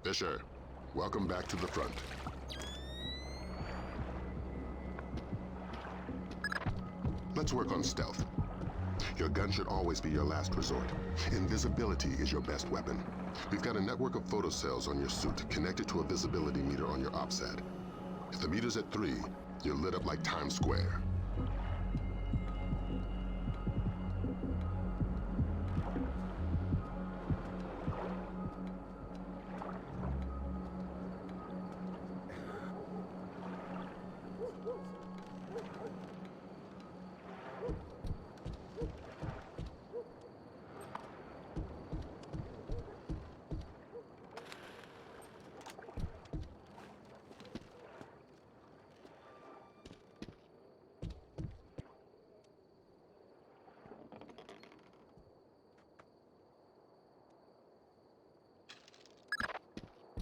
Fisher, welcome back to the front. Let's work on stealth. Your gun should always be your last resort. Invisibility is your best weapon. We've got a network of photocells on your suit connected to a visibility meter on your OPSAT. If the meter's at 3, you're lit up like Times Square.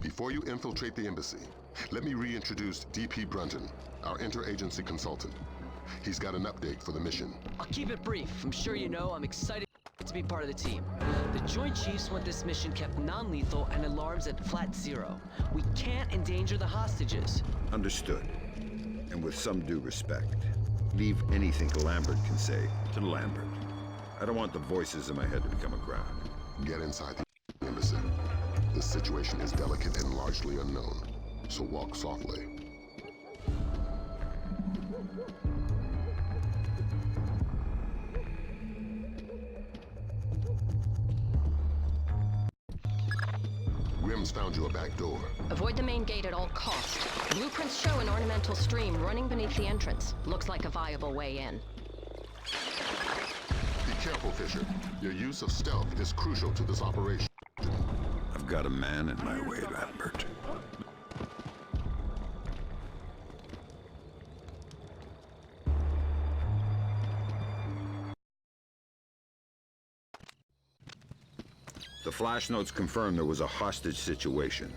Before you infiltrate the embassy, let me reintroduce DP Brunton, our interagency consultant. He's got an update for the mission. I'll keep it brief. I'm sure you know I'm excited to be part of the team. The Joint Chiefs want this mission kept non-lethal and alarms at flat 0. We can't endanger the hostages. Understood. And with some due respect, leave anything Lambert can say to Lambert. I don't want the voices in my head to become a ground. Get inside the embassy. The situation is delicate and largely unknown, so walk softly. Grim's found you a back door. Avoid the main gate at all costs. Blueprints show an ornamental stream running beneath the entrance. Looks like a viable way in. Be careful, Fisher. Your use of stealth is crucial to this operation. I've got a man in my way, Lambert. The flash notes confirm there was a hostage situation.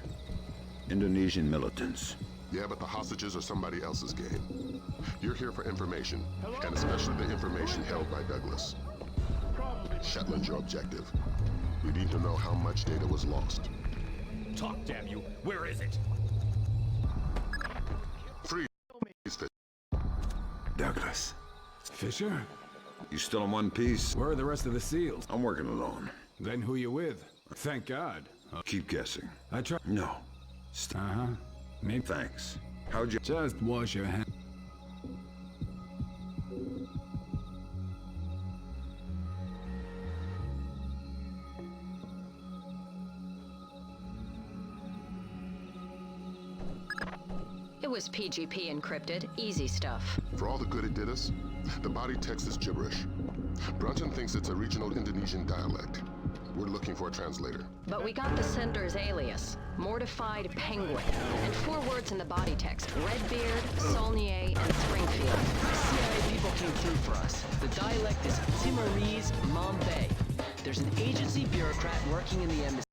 Indonesian militants. Yeah, but the hostages are somebody else's game. You're here for information, and especially the information held by Douglas. Shetland's your objective. We need to know how much data was lost. Talk, damn you! Where is it? Freeze, Fisher. Douglas. Fisher? You still in one piece? Where are the rest of the SEALs? I'm working alone. Then who you with? Thank God. Keep guessing. I try. No. Maybe. Thanks. How'd you... Just wash your hands. It was PGP encrypted. Easy stuff. For all the good it did us, the body text is gibberish. Brunton thinks it's a regional Indonesian dialect. We're looking for a translator. But we got the sender's alias. Mortified Penguin. And 4 words in the body text. Redbeard, Saulnier, and Springfield. CIA people came through for us. The dialect is Timorese Mombay. There's an agency bureaucrat working in the embassy.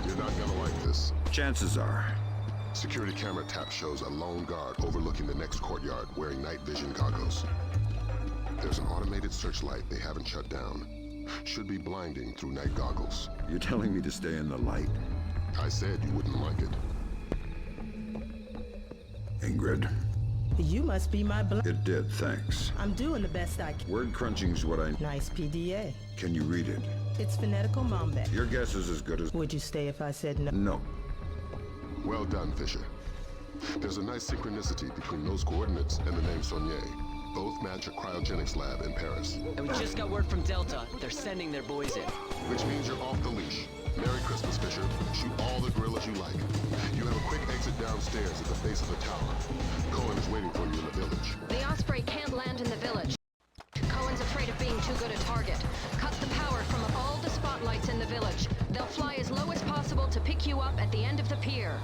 You're not gonna like this. Chances are. Security camera tap shows a lone guard overlooking the next courtyard wearing night vision goggles. There's an automated searchlight they haven't shut down. Should be blinding through night goggles. You're telling me to stay in the light? I said you wouldn't like it. Ingrid. You must be my It did, thanks. I'm doing the best I can. Word crunching's what I... Nice PDA. Can you read it? It's phonetical Mombay. Your guess is as good as... Would you stay if I said no? No. Well done, Fisher. There's a nice synchronicity between those coordinates and the name Saulnier. Both match a cryogenics lab in Paris. And we just got word from Delta. They're sending their boys in. Which means you're off the leash. Merry Christmas, Fisher. Shoot all the gorillas you like. You have a quick exit downstairs at the base of the tower. Cohen is waiting for you in the village. The Osprey can't land in the village. Cohen's afraid of being too good a target. Cut the power from all the spotlights in the village. They'll fly as low as possible to pick you up at the end of the pier.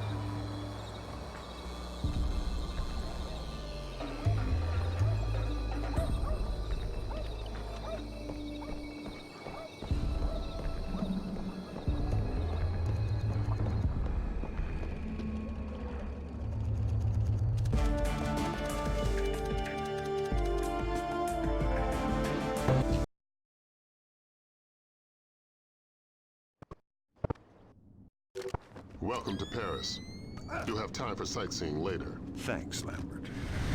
Welcome to Paris. You'll have time for sightseeing later. Thanks, Lambert.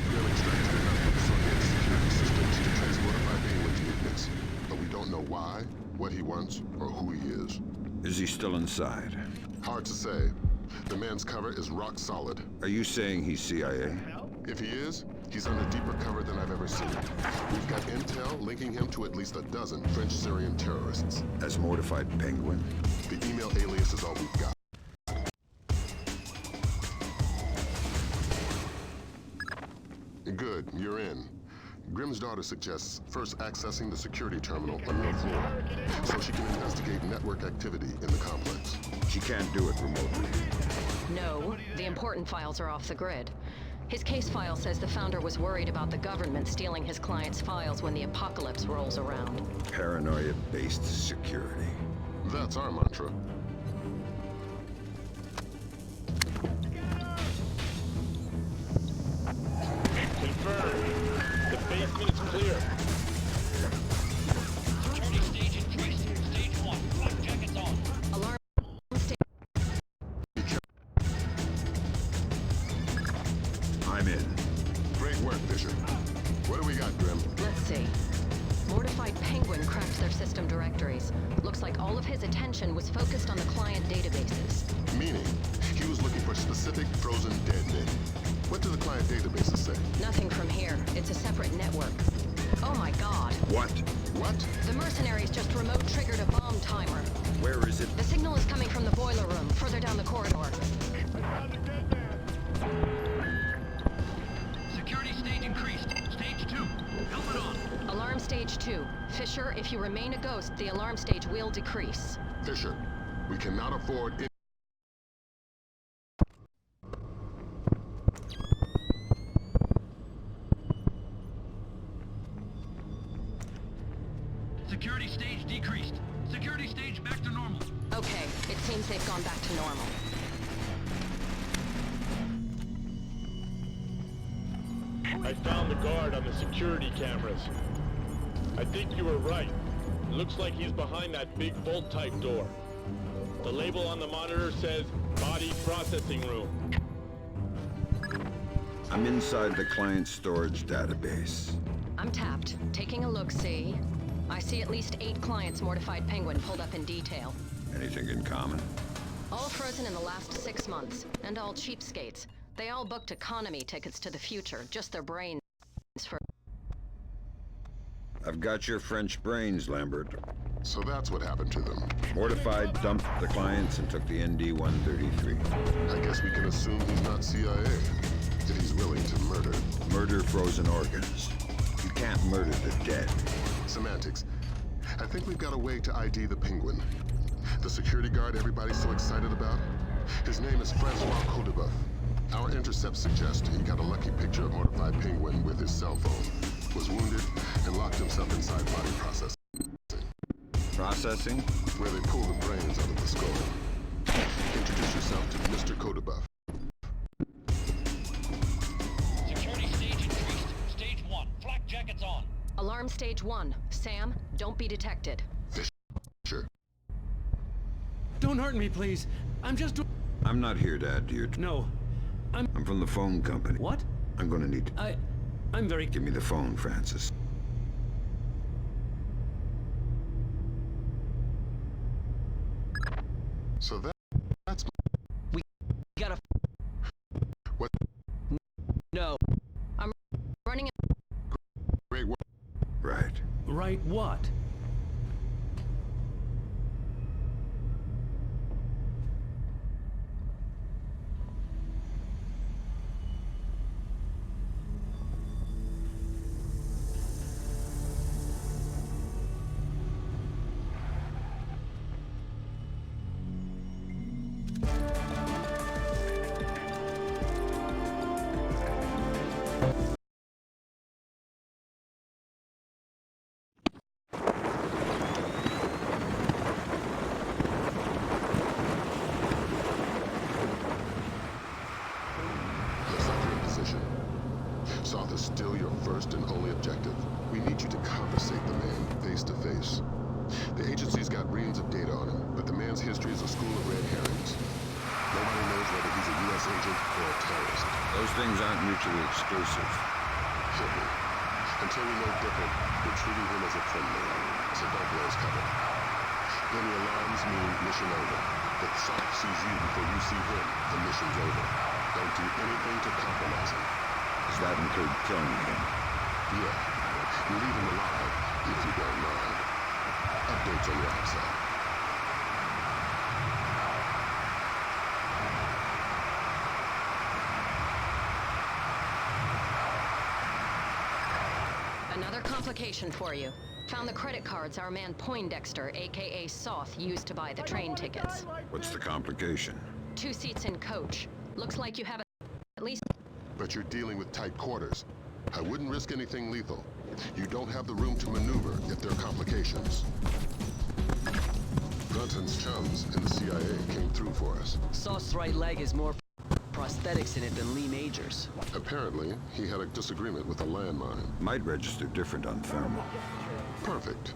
Grim extracted enough from the Soviet security systems to trace mortified Penguin's movements, but we don't know why, what he wants, or who he is. Is he still inside? Hard to say. The man's cover is rock solid. Are you saying he's CIA? If he is, he's under deeper cover than I've ever seen. We've got intel linking him to at least a dozen French-Syrian terrorists. As Mortified Penguin? The email alias is all we've got. Good, you're in. Grimm's daughter suggests first accessing the security terminal on your floor, so she can investigate network activity in the complex. She can't do it remotely. No, the important files are off the grid. His case file says the founder was worried about the government stealing his client's files when the apocalypse rolls around. Paranoia-based security. That's our mantra. Confirmed. The basement is clear. Security stage increased. Stage 1. Flak jackets on. Alarm stage. I'm in. Great work, Fisher. What do we got, Grim? Let's see. Mortified Penguin cracked their system directories. Looks like all of his attention was focused on the client databases. Meaning, he was looking for specific frozen dead men. What do the client databases say? Nothing from here. It's a separate network. Oh my god. What? What? The mercenaries just remote triggered a bomb timer. Where is it? The signal is coming from the boiler room, further down the corridor. Security stage increased. Stage 2. Helmet on. Alarm stage 2. Fisher, if you remain a ghost, the alarm stage will decrease. Fisher, we cannot afford any... Security stage decreased. Security stage back to normal. Okay, it seems they've gone back to normal. I found the guard on the security cameras. I think you were right. Looks like he's behind that big bolt-type door. The label on the monitor says Body Processing Room. I'm inside the client storage database. I'm tapped. Taking a look-see. I see at least 8 clients Mortified Penguin pulled up in detail. Anything in common? All frozen in the last 6 months, and all cheapskates. They all booked economy tickets to the future, just their brains for... I've got your French brains, Lambert. So that's what happened to them. Mortified dumped the clients and took the ND-133. I guess we can assume he's not CIA, if he's willing to murder. Murder frozen organs. You can't murder the dead. Semantics. I think we've got a way to ID the Penguin. The security guard everybody's so excited about? His name is Francois Codebuff. Our intercepts suggest he got a lucky picture of Mortified Penguin with his cell phone, was wounded, and locked himself inside body processing. Processing? Where they pull the brains out of the skull. Introduce yourself to Mr. Codebuff. Security stage increased. Stage 1. Flak jackets on. Alarm stage 1. Sam, don't be detected. Fisher. Don't hurt me, please. I'm just... I'm not here to add to your... No. I'm from the phone company. What? I'm gonna need... I'm very... Give me the phone, Francis. So that's... We gotta... What? No. I'm running... Great work. Right. Right what? South is still your first and only objective. We need you to conversate the man face to face. The agency's got reams of data on him, but the man's history is a school of red herrings. No agent or a terrorist. Those things aren't mutually exclusive. Hit me. Until we know different, we're treating him as a friendly. So don't blow his cover. Any alarms mean mission over. If Soft sees you before you see him, the mission's over. Don't do anything to compromise him. Does that include killing him? Yeah. Leave him alive, if you don't mind. Updates on your outside. Another complication for you. Found the credit cards our man Poindexter, aka Soth, used to buy the train tickets. What's the complication? 2 seats in coach. Looks like you have at least... But you're dealing with tight quarters. I wouldn't risk anything lethal. You don't have the room to maneuver if there are complications. Brunton's chums in the CIA came through for us. Sauce's right leg has more prosthetics in it than Lee Major's. Apparently, he had a disagreement with a landmine. Might register different on thermal. Perfect.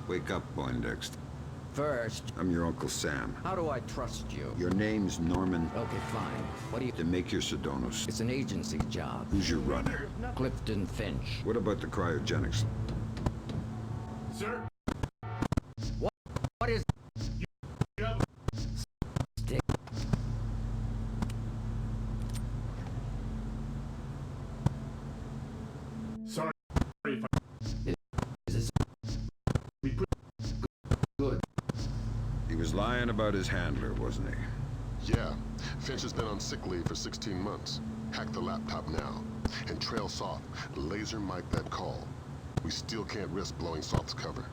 Wake up, Poindexter. First, I'm your Uncle Sam. how do I trust you? Your name's Norman. Okay, fine. What do you... To make your Sedonos. It's an agency job. Who's your runner? Clifton Finch. What about the cryogenics? Sir? What is... Stick. Sorry if Is this... Good. He was lying about his handler, wasn't he? Yeah. Finch has been on sick leave for 16 months. Hack the laptop now. And trail Soft. Laser mic that call. We still can't risk blowing Soft's cover.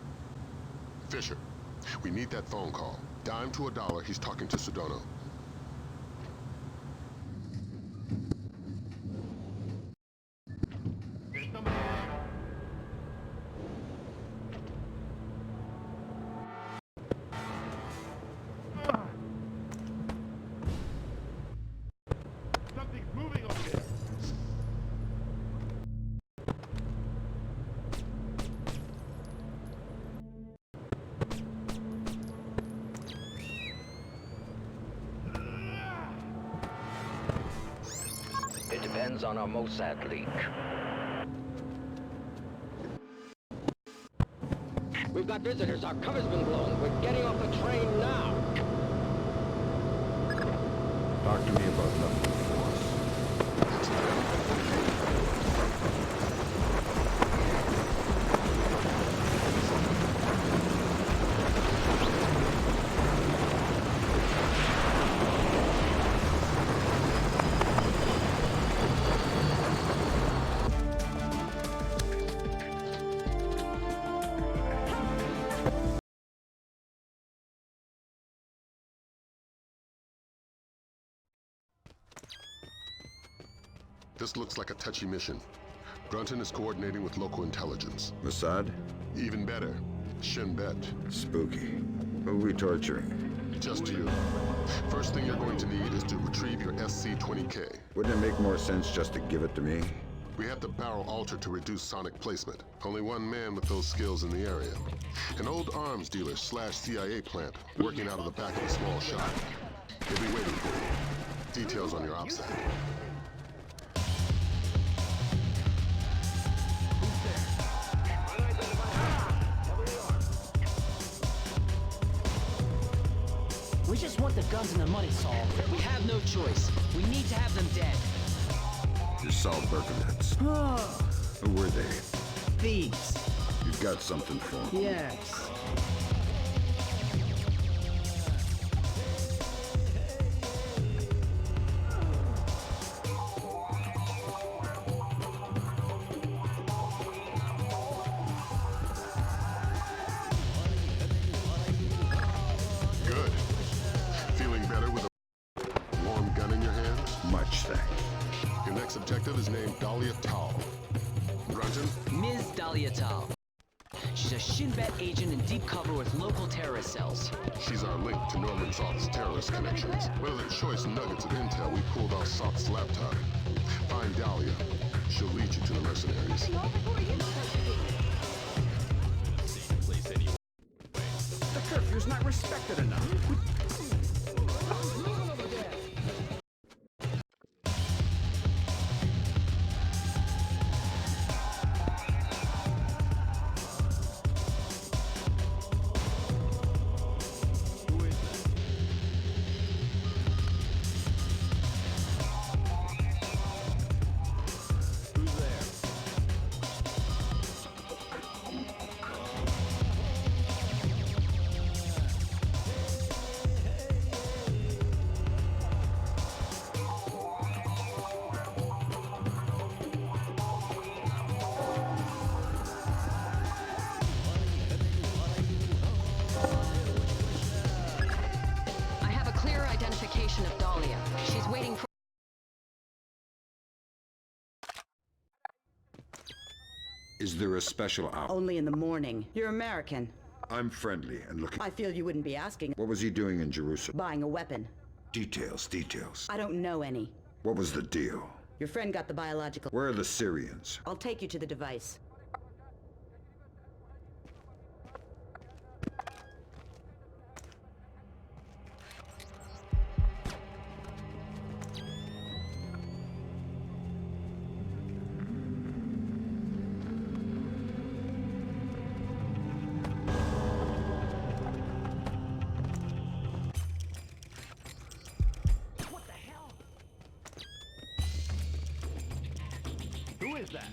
Fisher, we need that phone call. Dime to $1, he's talking to Sedono. something's moving over there. It depends on our Mossad leak. We've got visitors. Our cover's been blown. We're getting off the train now. Talk to me about level force. This looks like a touchy mission. Brunton is coordinating with local intelligence. Mossad? Even better, Shin Bet. Spooky. Who are we torturing? Just you. First thing you're going to need is to retrieve your SC-20K. Wouldn't it make more sense just to give it to me? We have the barrel altered to reduce sonic placement. Only one man with those skills in the area. An old arms dealer / CIA plant working out of the back of a small shop. He'll be waiting for you. Details on your OPSAT. We just want the guns and the money solved. We have no choice. We need to have them dead. Just solve Birkenheads. Who were they? Thieves. You've got something for them. Yes. Good. Feeling better with a warm gun in your hands? Much thanks. Your next objective is named Dahlia Tal. Brunton? Ms. Dahlia Tal. She's a Shin Bet agent in deep cover with local terrorist cells. She's our link to Norman Soft's terrorist connections. One of the choice nuggets of intel we pulled off Soft's laptop. Find Dahlia. She'll lead you to the mercenaries. The curfew's not respected enough. I have a clear identification of Dahlia. She's waiting for... Is there a special hour? Only in the morning. You're American. I'm friendly and looking. I feel you wouldn't be asking. What was he doing in Jerusalem? Buying a weapon. Details. I don't know any. What was the deal? Your friend got the biological... Where are the Syrians? I'll take you to the device. Who is that?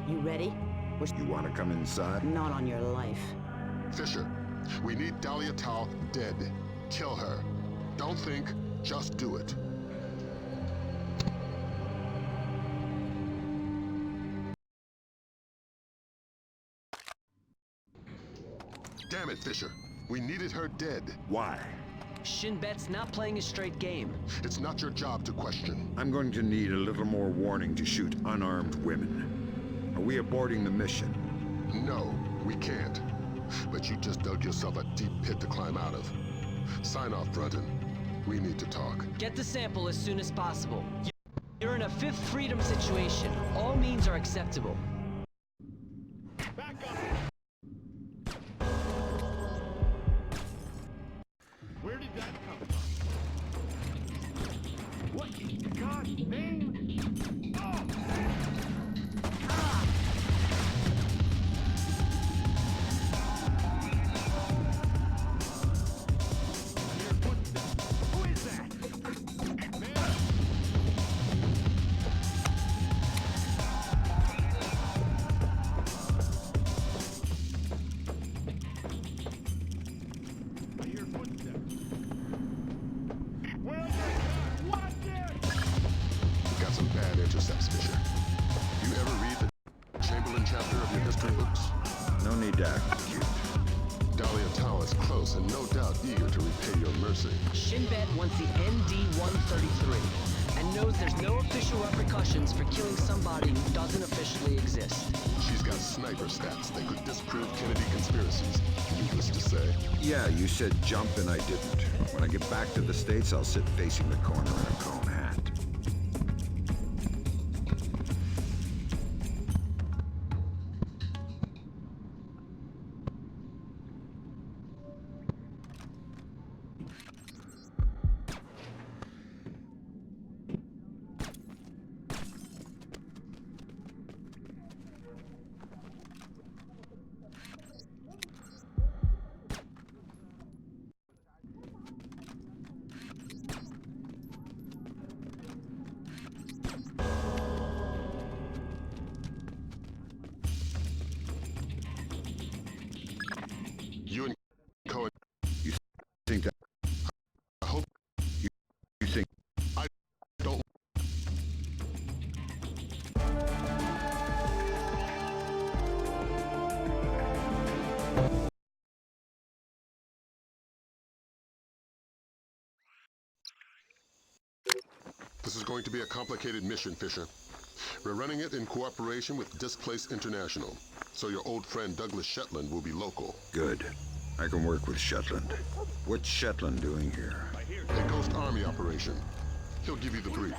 You ready? You want to come inside? Not on your life. Fisher, we need Dahlia Tal dead. Kill her. Don't think, just do it. Damn it, Fisher. We needed her dead. Why? Shin Bet's not playing a straight game. It's not your job to question. I'm going to need a little more warning to shoot unarmed women. Are we aborting the mission? No, we can't. But you just dug yourself a deep pit to climb out of. Sign off, Brunton. We need to talk. Get the sample as soon as possible. You're in a Fifth Freedom situation. All means are acceptable. Back up! Where did that come from? What in God's name? Oh! Who is that? Man! I hear footsteps. Where are they? Watch it! We got some bad intercepts, Fisher. You ever read the Chamberlain chapter of your history books? No need to execute. Dahlia Tal is close and no doubt eager to repay your mercy. Shin Bet wants the ND-133 and knows there's no official repercussions for killing somebody who doesn't officially exist. She's got sniper stats that could disprove Kennedy conspiracies. Needless to say. Yeah, you said jump and I didn't. When I get back to the States, I'll sit facing the corner in a cone hat. You and Cohen, You think that? I hope You think? I don't. This is going to be a complicated mission, Fisher. We're running it in cooperation with Displace International, so your old friend Douglas Shetland will be local. Good. I can work with Shetland. What's Shetland doing here? A Ghost Army operation. He'll give you the brief.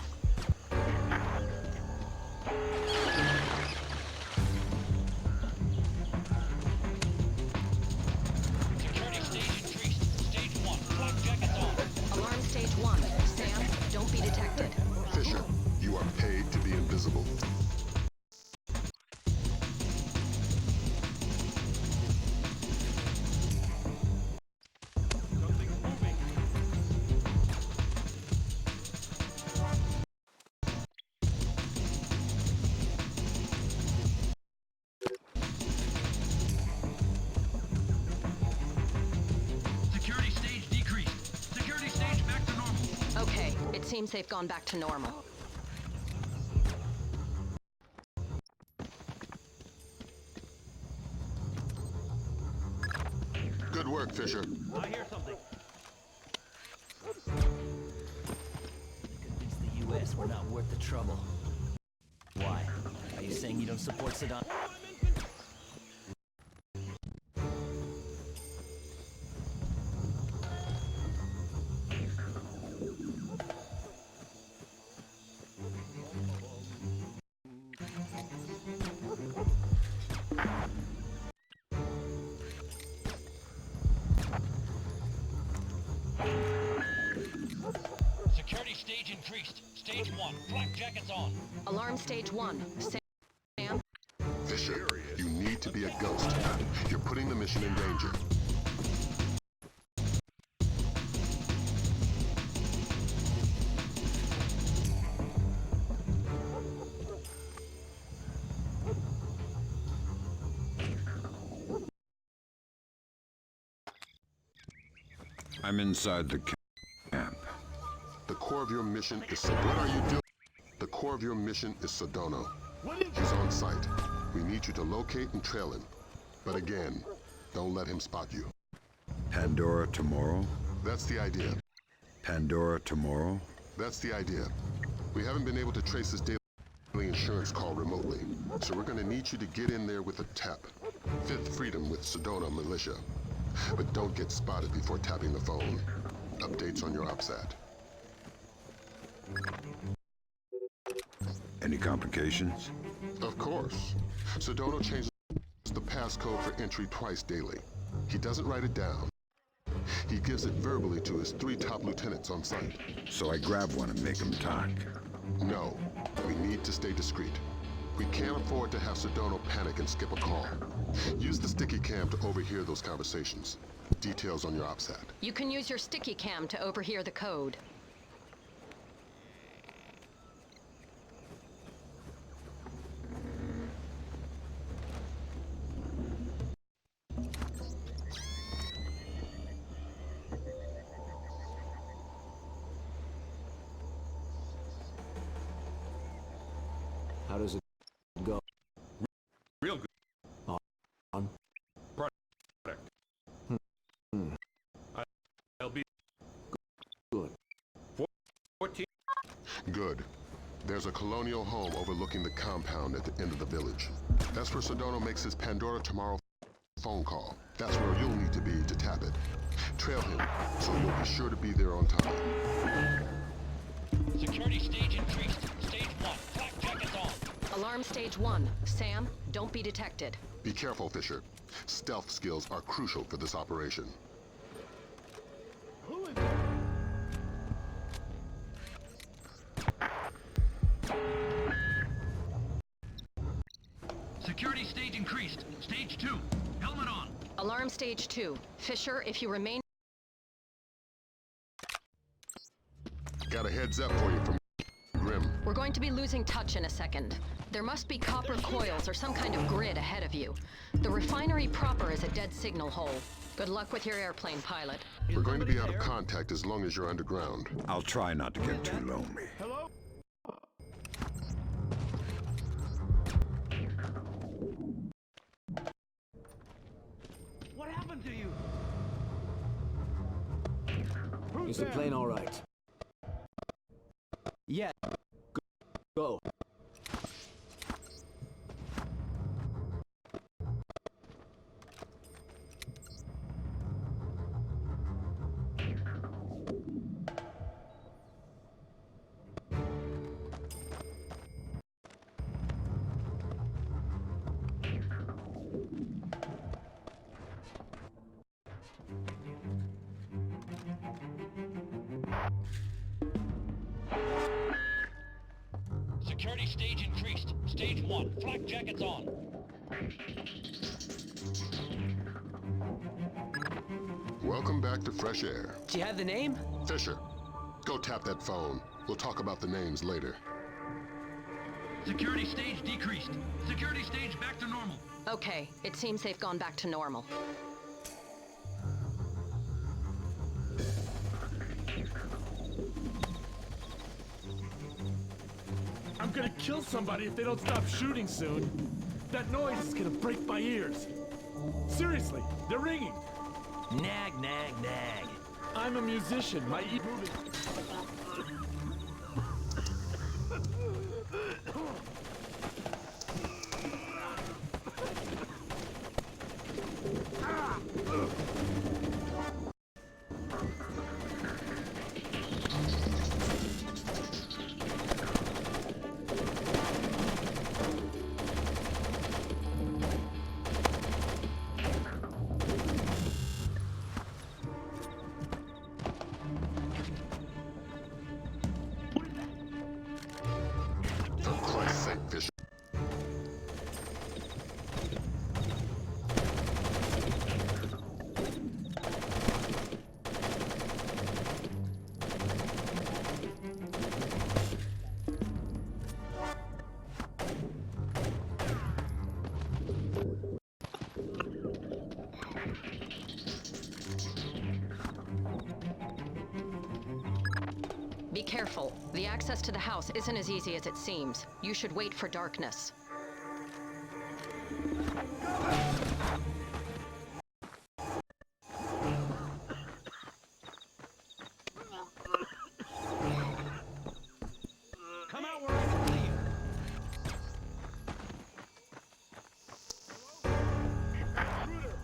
Security stage increased. Stage 1. Flak jackets on. Alarm stage 1. Sam, don't be detected. Fisher, you are paid to be invisible. Something's moving. Security stage decreased. Security stage back to normal. Okay, it seems they've gone back to normal. Good work, Fisher. I hear something. Convince the U.S. we're not worth the trouble. Why? Are you saying you don't support Saddam? Security stage increased. Stage 1. Flak jackets on. Alarm stage 1. Sam, Fisher, you need to be a ghost. You're putting the mission in danger. I'm inside the camp. The core of your mission is... What are you doing? The core of your mission is Sedona. He's on site. We need you to locate and trail him. But again, don't let him spot you. Pandora tomorrow? That's the idea. Pandora tomorrow? That's the idea. We haven't been able to trace his daily insurance call remotely, so we're gonna need you to get in there with a tap. Fifth Freedom with Sedona Militia. But don't get spotted before tapping the phone. Updates on your OPSAT. Any complications? Of course. Sedona changes the passcode for entry twice daily. He doesn't write it down. He gives it verbally to his 3 top lieutenants on site. So I grab one and make him talk. No, we need to stay discreet. We can't afford to have Sedona panic and skip a call. Use the sticky cam to overhear those conversations. Details on your OPSAT. You can use your sticky cam to overhear the code. How does it go? Real good. On. Product. I'll be Good. 14. Good. There's a colonial home overlooking the compound at the end of the village. That's where Sedona makes his Pandora tomorrow phone call. That's where you'll need to be to tap it. Trail him, so you'll be sure to be there on time. Security stage increased. Stage 1. Flak jackets on. Alarm stage 1. Sam, don't be detected. Be careful, Fisher. Stealth skills are crucial for this operation. Security stage increased. Stage 2. Helmet on. Alarm stage 2. Fisher, if you remain... Got a heads up for you from Grim. We're going to be losing touch in a second. There must be copper coils or some kind of grid ahead of you. The refinery proper is a dead signal hole. Good luck with your airplane, pilot. We're going to be out of contact as long as you're underground. I'll try not to get too lonely. Hello? What happened to you? Is the plane all right? Yeah. Go. Security stage increased. Stage 1. Flak jackets on. Welcome back to fresh air. Do you have the name? Fisher, go tap that phone. We'll talk about the names later. Security stage decreased. Security stage back to normal. Okay, it seems they've gone back to normal. I'm gonna kill somebody if they don't stop shooting soon. That noise is gonna break my ears. Seriously, they're ringing. Nag, nag, nag. I'm a musician. My ear moving. Be careful. The access to the house isn't as easy as it seems. You should wait for darkness. Come out where I can see you.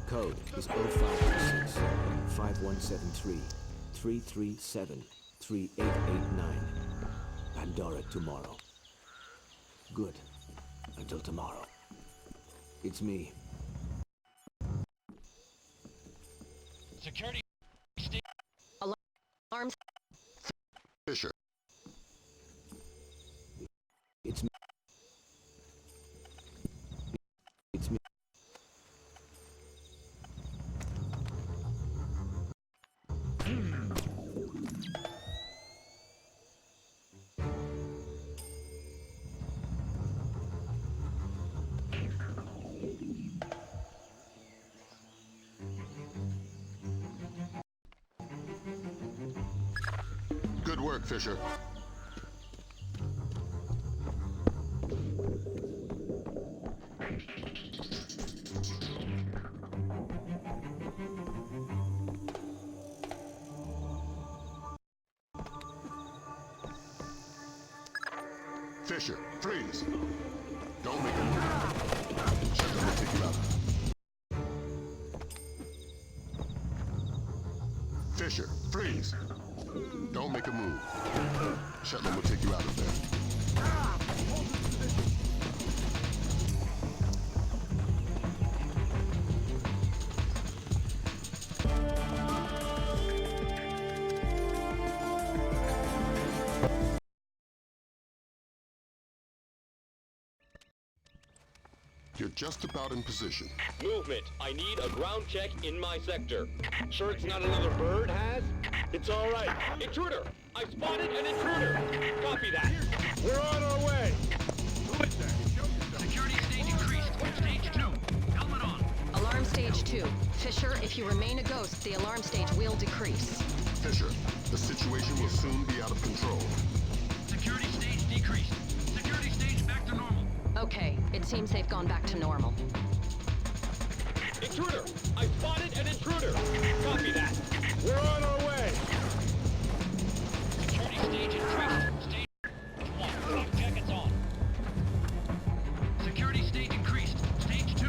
Code is 0526 5173 337 3889. Pandora tomorrow. Good. Until tomorrow. It's me. Security. Alarms. Fisher. It's me. It's me. Good work, Fisher. Fisher, freeze. Don't make a move. Shut them and pick you up. Fisher, freeze. Don't make a move. Shetland will take you out of there. You're just about in position. Movement. I need a ground check in my sector. Sure it's not another bird, Has? It's all right. Intruder! I spotted an intruder! Copy that. We're on our way. Who is that? Security stage increased. Stage 2. Helmet on. Alarm stage 2. Fisher, if you remain a ghost, the alarm stage will decrease. Fisher, the situation will soon be out of control. Security stage decreased. Security stage back to normal. Okay, it seems they've gone back to normal. Intruder! I spotted an intruder! Copy that. We're on our way. Security stage increased. Stage 1. Flak jackets on. Security stage increased. Stage 2.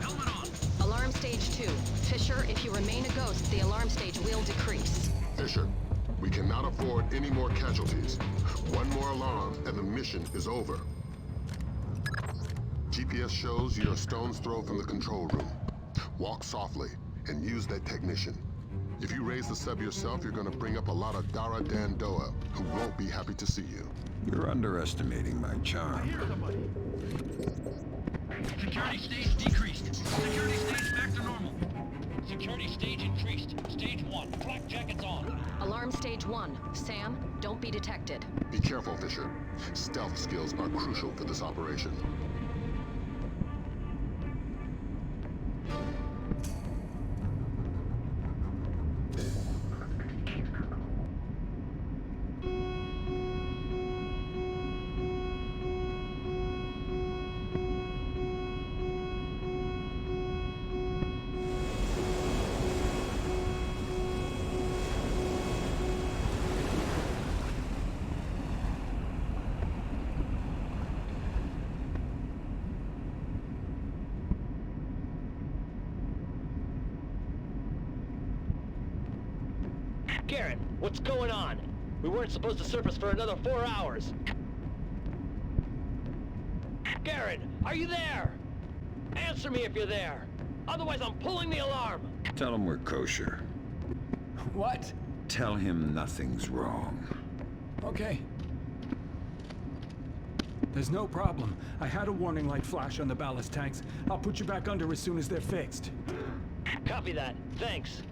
Helmet on. Alarm stage 2. Fisher, if you remain a ghost, the alarm stage will decrease. Fisher, we cannot afford any more casualties. One more alarm and the mission is over. GPS shows you're a stone's throw from the control room. Walk softly and use that technician. If you raise the sub yourself, you're gonna bring up a lot of Dara Dandoa who won't be happy to see you. You're underestimating my charm. Security stage decreased. Security stage back to normal. Security stage increased. Stage 1. Flak jackets on. Alarm stage 1. Sam, don't be detected. Be careful, Fisher. Stealth skills are crucial for this operation. Garrett, what's going on? We weren't supposed to surface for another 4 hours. Garrett, are you there? Answer me if you're there. Otherwise, I'm pulling the alarm. Tell him we're kosher. What? Tell him nothing's wrong. Okay. There's no problem. I had a warning light flash on the ballast tanks. I'll put you back under as soon as they're fixed. Copy that. Thanks.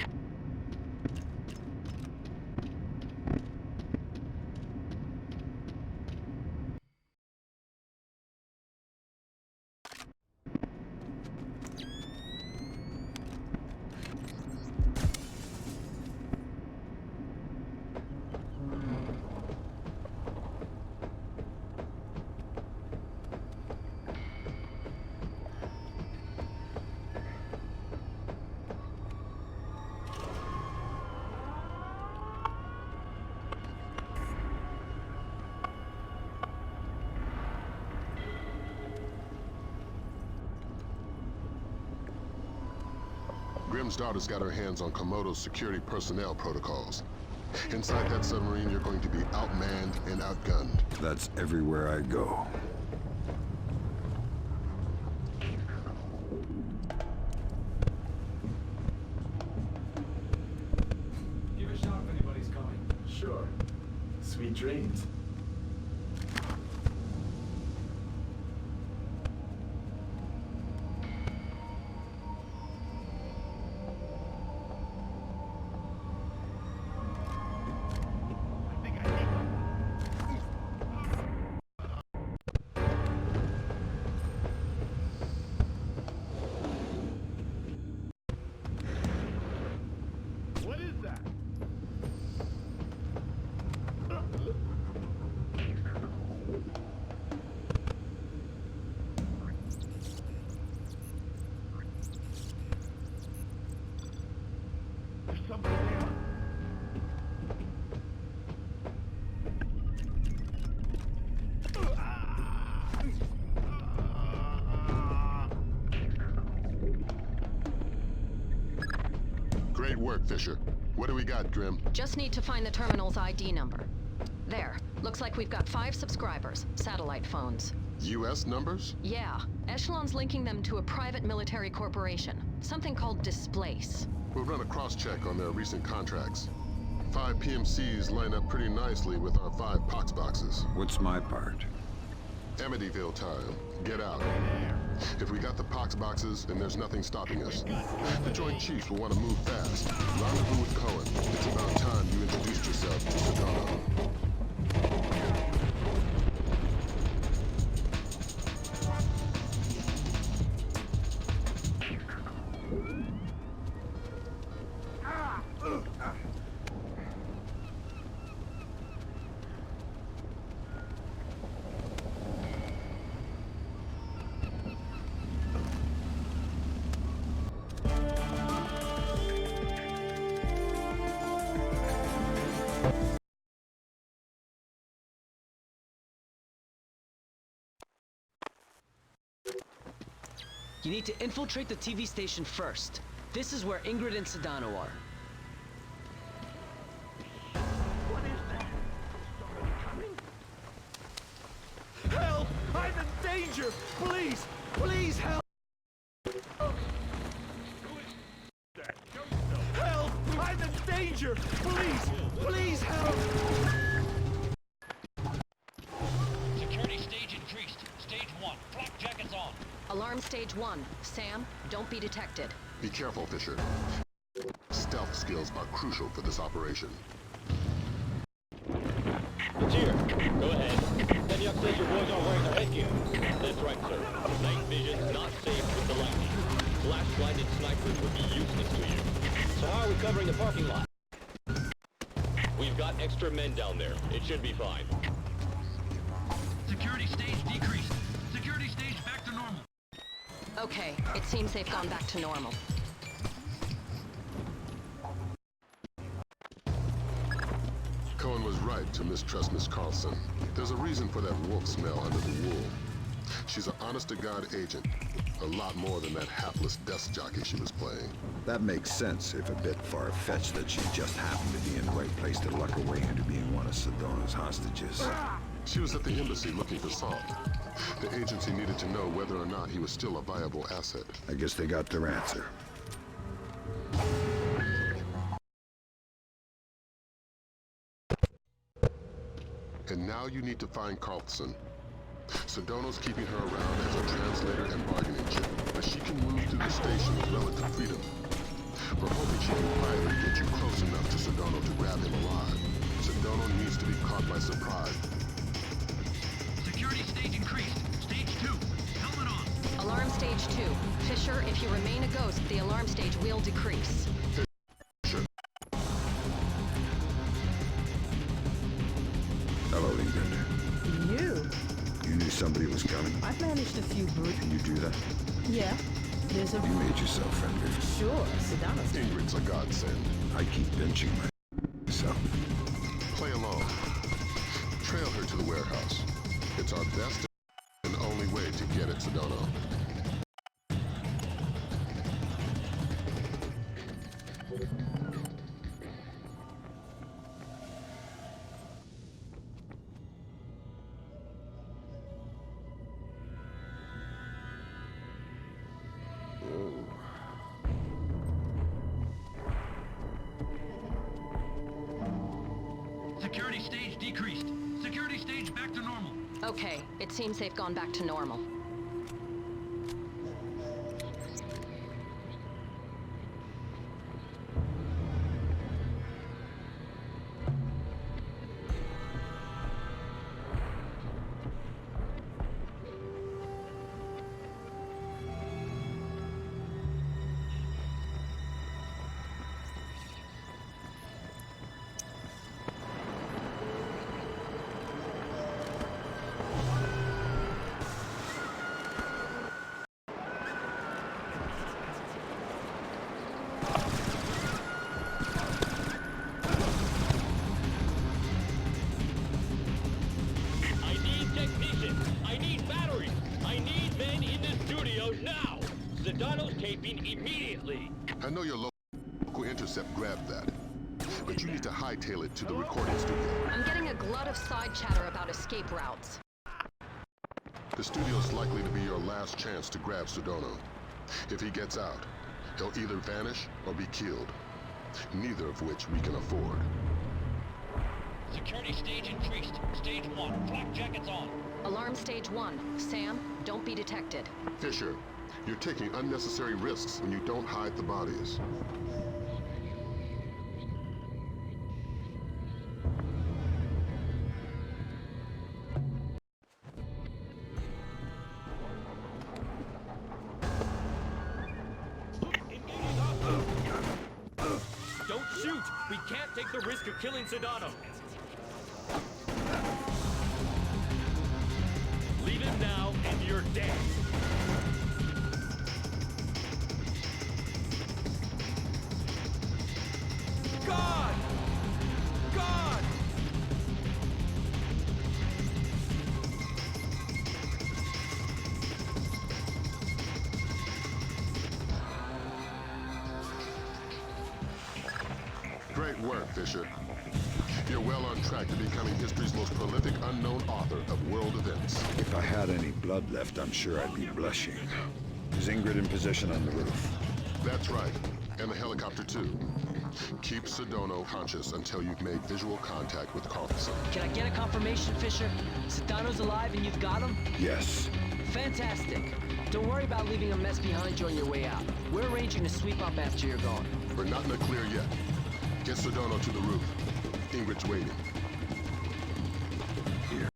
Grim's daughter's got her hands on Komodo's security personnel protocols. Inside that submarine, you're going to be outmanned and outgunned. That's everywhere I go. Give a shout if anybody's coming. Sure. Sweet dreams. What is that? There's something there. Great work, Fisher. What do we got, Grim? Just need to find the terminal's ID number. There. Looks like we've got 5 subscribers. Satellite phones. U.S. numbers? Yeah. Echelon's linking them to a private military corporation. Something called Displace. We'll run a cross-check on their recent contracts. 5 PMCs line up pretty nicely with our 5 pox boxes. What's my part? Amityville time. Get out. If we got the pox boxes, then there's nothing stopping us. The Joint Chiefs will want to move fast. Rendezvous with Cohen. It's about time you introduced yourself to Sedano. You need to infiltrate the TV station first. This is where Ingrid and Sedano are. What is that? Somebody coming? Help! I'm in danger! Please! Please help! Help! I'm in danger! Please! Please help! Security stage increased. Stage 1. Flak jackets on. Alarm stage 1. Sam, don't be detected. Be careful, Fisher. Stealth skills are crucial for this operation. Here, go ahead. Steniak says your boys aren't wearing their headgear. That's right, sir. Night vision's not safe with the lightning. Flash-blinded snipers would be useless to you. So how are we covering the parking lot? We've got extra men down there. It should be fine. Security stage decreased. Security stage back to normal. Okay, it seems they've gone back to normal. Cohen was right to mistrust Miss Carlson. There's a reason for that wolf smell under the wool. She's an honest-to-God agent. A lot more than that hapless desk jockey she was playing. That makes sense, if a bit far-fetched that she just happened to be in the right place to luck her way into being one of Sedano's hostages. She was at the embassy looking for Salt. The agency needed to know whether or not he was still a viable asset. I guess they got their answer. And now you need to find Carlson. Sedano's keeping her around as a translator and bargaining chip, but she can move through the station with relative freedom. We're hoping she can quietly get you close enough to Sedano to grab him alive. Sedano needs to be caught by surprise. Security stage increased. Stage 2. Helmet on. Alarm stage 2. Fisher, if you remain a ghost, the alarm stage will decrease. Hello, Ingrid. You knew somebody was coming? I've managed a few Can you do that? Yeah. There's a... You made yourself friendly. Sure, Sedano's... Ingrid's a godsend. I keep pinching myself. Play along. Trail her to the warehouse. It's our best and only way to get at Sedano. decreased. Security stage back to normal. Okay, it seems they've gone back to normal. Sedano's taping immediately. I know your local intercept grabbed that, but you need to hightail it to the recording studio. I'm getting a glut of side chatter about escape routes. The studio's likely to be your last chance to grab Sedano. If he gets out, he'll either vanish or be killed, neither of which we can afford. Security stage increased. Stage 1. Flak jackets on. Alarm stage 1. Sam, don't be detected. Fisher, you're taking unnecessary risks when you don't hide the bodies. Don't shoot! We can't take the risk of killing Sedano. Leave him now, and you're dead. God! God! Great work, Fisher. You're well on track to becoming history's most prolific unknown author of world events. If I had any blood left, I'm sure I'd be blushing. Is Ingrid in position on the roof? That's right. And the helicopter, too. Keep Sedano conscious until you've made visual contact with Carlson. Can I get a confirmation, Fisher? Sedano's alive and you've got him? Yes. Fantastic. Don't worry about leaving a mess behind you on your way out. We're arranging to sweep up after you're gone. We're not in the clear yet. Get Sedano to the roof. Ingrid's waiting. Here.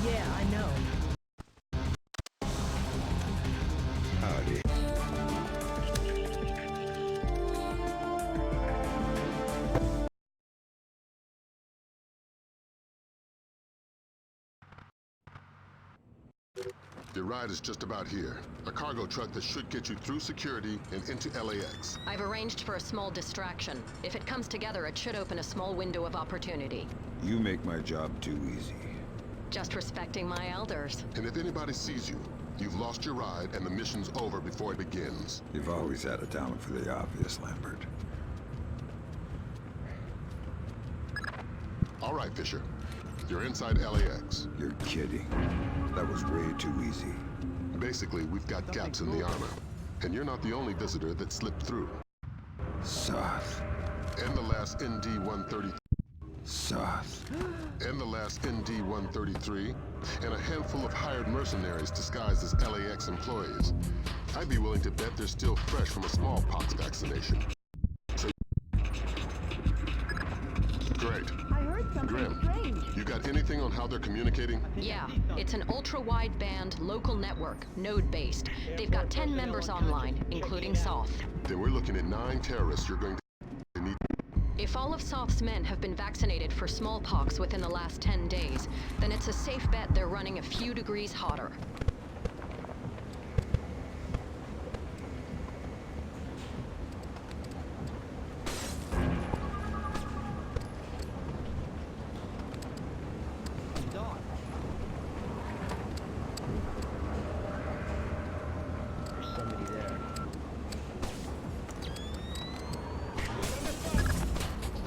Yeah, I know. Howdy. Your ride is just about here. A cargo truck that should get you through security and into LAX. I've arranged for a small distraction. If it comes together, it should open a small window of opportunity. You make my job too easy. Just respecting my elders. And if anybody sees you, you've lost your ride and the mission's over before it begins. You've always had a talent for the obvious, Lambert. All right, Fisher. You're inside LAX. You're kidding. That was way too easy. Basically, we've got gaps in the armor. And you're not the only visitor that slipped through. Soth. And the last ND-133. Soth. And the last ND-133. And a handful of hired mercenaries disguised as LAX employees. I'd be willing to bet they're still fresh from a smallpox vaccination. So... Great. Grim, you got anything on how they're communicating? Yeah, it's an ultra-wideband local network, node-based. They've got 10 members online, including Soth. Then we're looking at 9 terrorists you're going to need. If all of Soth's men have been vaccinated for smallpox within the last 10 days, then it's a safe bet they're running a few degrees hotter.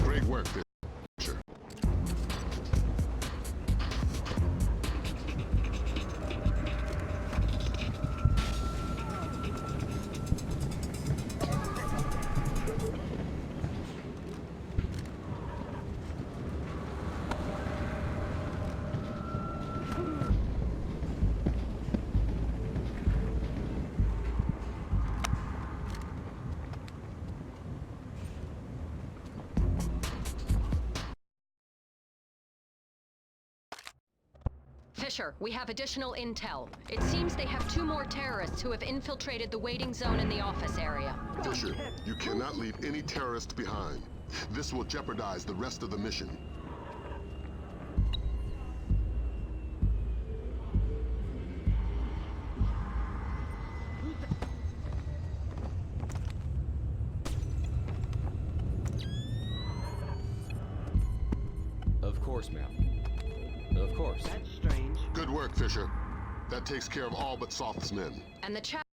Great work, Fisher. Fisher, we have additional intel. It seems they have 2 more terrorists who have infiltrated the waiting zone in the office area. Fisher, you cannot leave any terrorists behind. This will jeopardize the rest of the mission. Of course, ma'am. Of course. That's strange. Good work, Fisher. That takes care of all but Soft's men. And the chatter...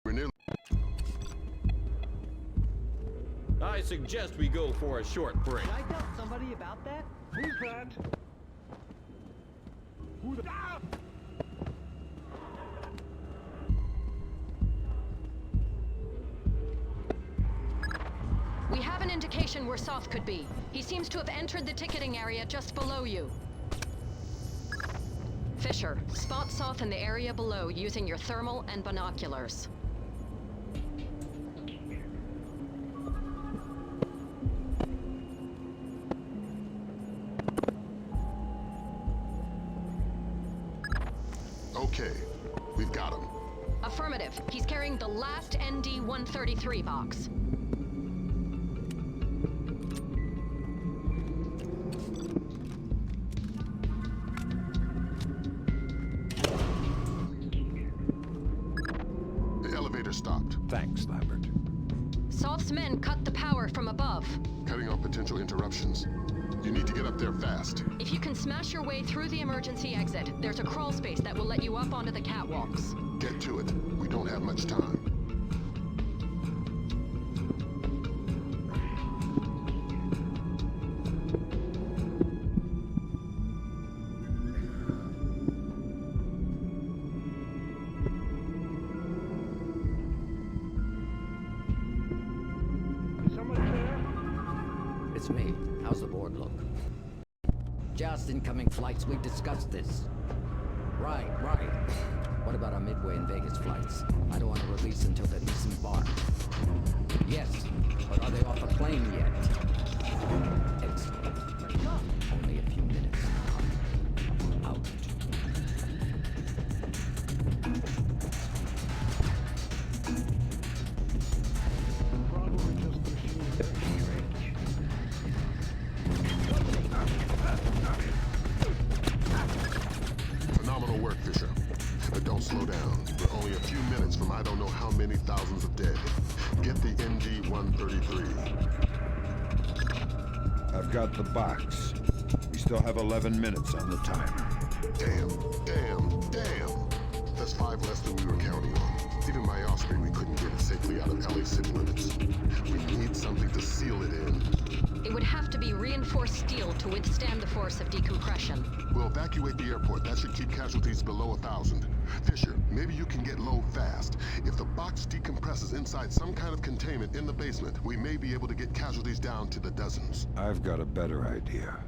We're nearly... I suggest we go for a short break. Did I tell somebody about that? Who's that? Who the... Ah! We have an indication where Soth could be. He seems to have entered the ticketing area just below you. Fisher, spot Soth in the area below using your thermal and binoculars. Okay, we've got him. Affirmative. He's carrying the last ND-133 box. The elevator stopped. Thanks, Lambert. Soth's men cut the power from above. Cutting off potential interruptions. You need to get up there fast. If you can smash your way through the emergency exit, there's a crawl space that will let you up onto the catwalks. Get to it. We don't have much time. Is someone there? It's me. How's the board look? Just incoming flights. We've discussed this. Right. What about our Midway and Vegas flights? I don't want to release until they're disembarked. Yes, but are they off the plane yet? Excellent. Only a few minutes. Out. Probably just machine. Phenomenal work, Fisher. But don't slow down. We're only a few minutes from I don't know how many thousands of dead. Get the ND-133. I've got the box. We still have 11 minutes on the timer. Damn. That's 5 less than we were counting on. Even by offspring, we couldn't get it safely out of LA city limits. We need something to seal it in. It would have to be reinforced steel to withstand the force of decompression. We'll evacuate the airport. That should keep casualties below 1,000. Fisher, maybe you can get low fast. If the box decompresses inside some kind of containment in the basement, we may be able to get casualties down to the dozens. I've got a better idea.